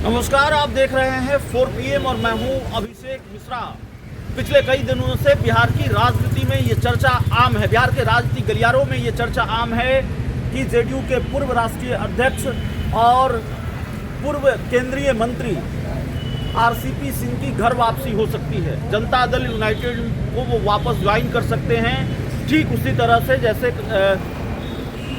नमस्कार, आप देख रहे हैं 4 PM और मैं हूं अभिषेक मिश्रा। पिछले कई दिनों से बिहार की राजनीति में ये चर्चा आम है, बिहार के राजनीतिक गलियारों में ये चर्चा आम है कि जेडीयू के पूर्व राष्ट्रीय अध्यक्ष और पूर्व केंद्रीय मंत्री आरसीपी सिंह की घर वापसी हो सकती है। जनता दल यूनाइटेड को वो वापस ज्वाइन कर सकते हैं, ठीक उसी तरह से जैसे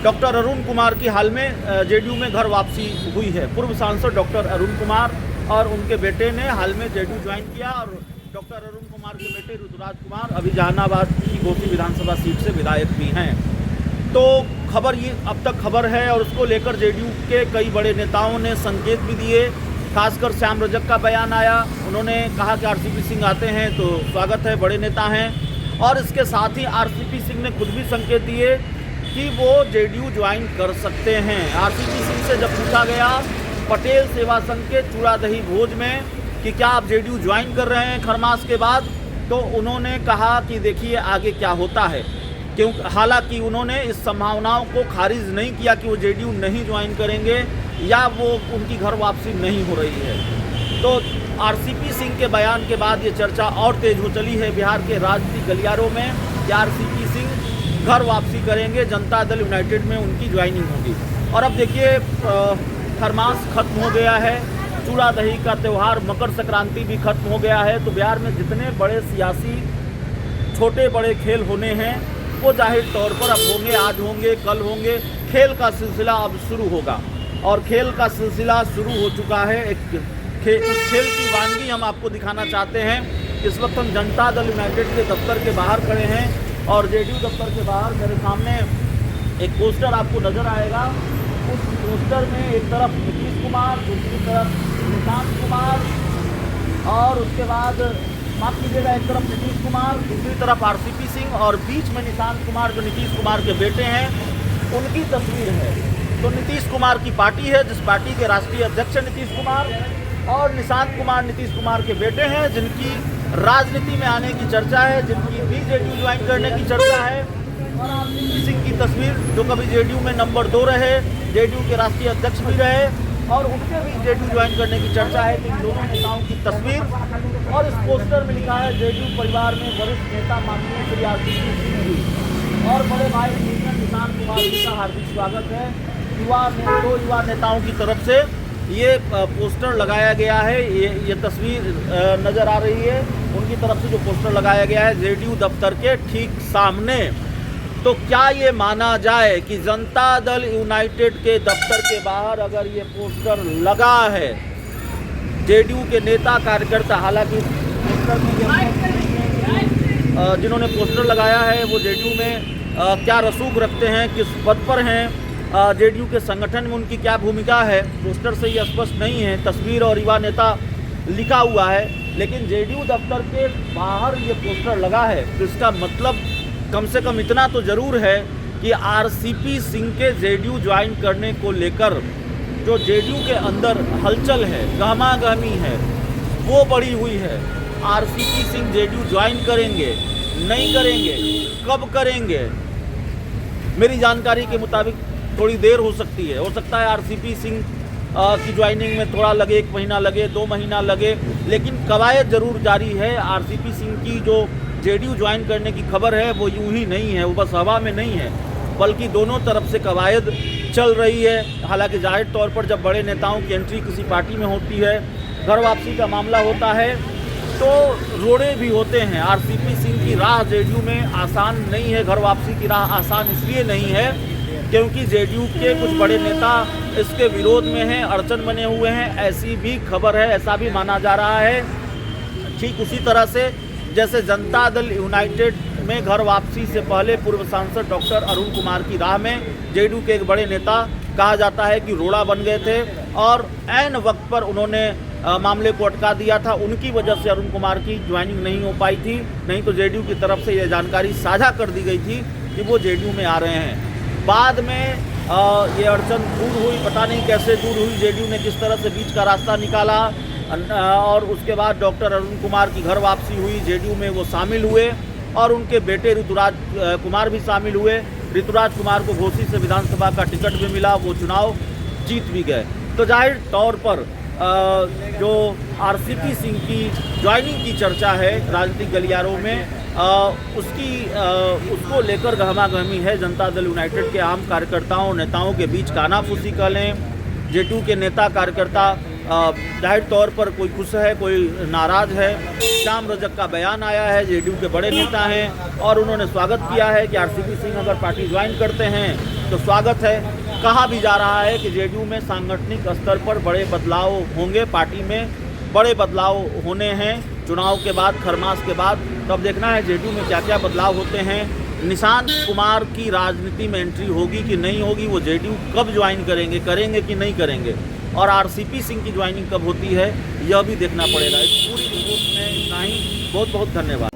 डॉक्टर अरुण कुमार की हाल में जेडीयू में घर वापसी हुई है। पूर्व सांसद डॉक्टर अरुण कुमार और उनके बेटे ने हाल में जेडीयू ज्वाइन किया और डॉक्टर अरुण कुमार के बेटे ऋतुराज कुमार अभी जहानाबाद की घोसी विधानसभा सीट से विधायक भी हैं। तो खबर ये अब तक खबर है और उसको लेकर जेडीयू के कई बड़े नेताओं ने संकेत भी दिए। खासकर श्याम रजक का बयान आया, उन्होंने कहा कि आरसीपी सिंह आते हैं तो स्वागत है, बड़े नेता हैं। और इसके साथ ही आरसीपी सिंह ने खुद भी संकेत दिए कि वो जेडीयू ज्वाइन कर सकते हैं। आरसीपी सिंह से जब पूछा गया पटेल सेवा संघ के चूड़ा दही भोज में कि क्या आप जेडीयू ज्वाइन कर रहे हैं खरमास के बाद, तो उन्होंने कहा कि देखिए आगे क्या होता है। हालांकि उन्होंने इस संभावनाओं को खारिज नहीं किया कि वो जेडीयू नहीं ज्वाइन करेंगे या वो उनकी घर वापसी नहीं हो रही है। तो आरसीपी सिंह के बयान के बाद ये चर्चा और तेज हो चली है बिहार के राजनीतिक गलियारों में कि आरसीपी सिंह घर वापसी करेंगे, जनता दल यूनाइटेड में उनकी ज्वाइनिंग होगी। और अब देखिए खरमास खत्म हो गया है, चूड़ा दही का त्यौहार मकर संक्रांति भी खत्म हो गया है। तो बिहार में जितने बड़े सियासी छोटे बड़े खेल होने हैं वो जाहिर तौर पर अब होंगे, आज होंगे, कल होंगे। खेल का सिलसिला अब शुरू होगा और खेल का सिलसिला शुरू हो चुका है। उस खेल की वानगी हम आपको दिखाना चाहते हैं। इस वक्त हम जनता दल यूनाइटेड के दफ्तर के बाहर खड़े हैं और जेडीयू दफ्तर के बाहर मेरे सामने एक पोस्टर आपको नजर आएगा। उस पोस्टर में एक तरफ नीतीश कुमार, दूसरी तरफ निशांत कुमार और उसके बाद माफ कीजिएगा एक तरफ नीतीश कुमार, दूसरी तरफ आरसीपी सिंह और बीच में निशांत कुमार जो नीतीश कुमार के बेटे हैं उनकी तस्वीर है। तो नीतीश कुमार की पार्टी है जिस पार्टी के राष्ट्रीय अध्यक्ष नीतीश कुमार और निशांत कुमार नीतीश कुमार के बेटे हैं जिनकी राजनीति में आने की चर्चा है, जिनकी भी जेडीयू ज्वाइन करने की चर्चा है। और आरसीपी सिंह की तस्वीर जो कभी जेडीयू में नंबर 2 रहे, जेडीयू के राष्ट्रीय अध्यक्ष भी रहे और उनके भी जेडीयू ज्वाइन करने की चर्चा है। इन दोनों नेताओं की तस्वीर और इस पोस्टर में लिखा है जेडीयू परिवार में वरिष्ठ नेता माननीय श्री आरसीपी सिंह जी और बड़े भाई निशांत कुमार जी का हार्दिक स्वागत है। दो युवा नेताओं की तरफ से ये पोस्टर लगाया गया है। ये तस्वीर नज़र आ रही है, उनकी तरफ से जो पोस्टर लगाया गया है जेडीयू दफ्तर के ठीक सामने। तो क्या ये माना जाए कि जनता दल यूनाइटेड के दफ्तर के बाहर अगर ये पोस्टर लगा है, जेडीयू के नेता कार्यकर्ता, हालांकि पोस्टर में जिन्होंने पोस्टर लगाया है वो जेडीयू में क्या रसूख रखते हैं, किस पद पर हैं, जेडीयू के संगठन में उनकी क्या भूमिका है, पोस्टर से ये स्पष्ट नहीं है। तस्वीर और युवा नेता लिखा हुआ है, लेकिन जेडीयू दफ्तर के बाहर ये पोस्टर लगा है। तो इसका मतलब कम से कम इतना तो ज़रूर है कि आरसीपी सिंह के जेडीयू ज्वाइन करने को लेकर जो जेडीयू के अंदर हलचल है, गहमागहमी है, वो बढ़ी हुई है। आरसीपी सिंह जेडीयू ज्वाइन करेंगे, नहीं करेंगे, कब करेंगे, मेरी जानकारी के मुताबिक थोड़ी देर हो सकती है। हो सकता है आरसीपी सिंह की ज्वाइनिंग में थोड़ा लगे, 1 महीना लगे, 2 महीना लगे, लेकिन कवायद जरूर जारी है। आरसीपी सिंह की जो जेडीयू ज्वाइन करने की खबर है वो यूं ही नहीं है, वो बस हवा में नहीं है, बल्कि दोनों तरफ से कवायद चल रही है। हालांकि जाहिर तौर पर जब बड़े नेताओं की एंट्री किसी पार्टी में होती है, घर वापसी का मामला होता है, तो रोड़े भी होते हैं। आरसीपी सिंह की राह जेडीयू में आसान नहीं है, घर वापसी की राह आसान इसलिए नहीं है क्योंकि जेडीयू के कुछ बड़े नेता इसके विरोध में हैं, अड़चन बने हुए हैं, ऐसी भी खबर है, ऐसा भी माना जा रहा है। ठीक उसी तरह से जैसे जनता दल यूनाइटेड में घर वापसी से पहले पूर्व सांसद डॉक्टर अरुण कुमार की राह में जेडीयू के एक बड़े नेता कहा जाता है कि रोड़ा बन गए थे और ऐन वक्त पर उन्होंने मामले को अटका दिया था। उनकी वजह से अरुण कुमार की ज्वाइनिंग नहीं हो पाई थी, नहीं तो जेडीयू की तरफ से यह जानकारी साझा कर दी गई थी कि वो जेडीयू में आ रहे हैं। बाद में ये अड़चन दूर हुई, पता नहीं कैसे दूर हुई, जेडीयू ने किस तरह से बीच का रास्ता निकाला और उसके बाद डॉक्टर अरुण कुमार की घर वापसी हुई, जेडीयू में वो शामिल हुए और उनके बेटे ऋतुराज कुमार भी शामिल हुए। ऋतुराज कुमार को घोसी से विधानसभा का टिकट भी मिला, वो चुनाव जीत भी गए। तो जाहिर तौर पर जो आरसीपी सिंह की ज्वाइनिंग की चर्चा है राजनीतिक गलियारों में, उसको लेकर गहमागहमी है। जनता दल यूनाइटेड के आम कार्यकर्ताओं नेताओं के बीच कानाफूसी कर लें। जेडीयू के नेता कार्यकर्ता जाहिर तौर पर कोई खुश है, कोई नाराज़ है। श्याम रजक का बयान आया है, जेडीयू के बड़े नेता हैं, और उन्होंने स्वागत किया है कि आरसीपी सिंह अगर पार्टी ज्वाइन करते हैं तो स्वागत है। कहा भी जा रहा है कि जेडीयू में सांगठनिक स्तर पर बड़े बदलाव होंगे, पार्टी में बड़े बदलाव होने हैं चुनाव के बाद, खरमास के बाद। तब देखना है जेडीयू में क्या क्या बदलाव होते हैं। निशांत कुमार की राजनीति में एंट्री होगी कि नहीं होगी, वो जेडीयू कब ज्वाइन करेंगे कि नहीं करेंगे, और आरसीपी सिंह की ज्वाइनिंग कब होती है, यह भी देखना पड़ेगा। इस पूरी रिपोर्ट में इतना ही। बहुत बहुत धन्यवाद।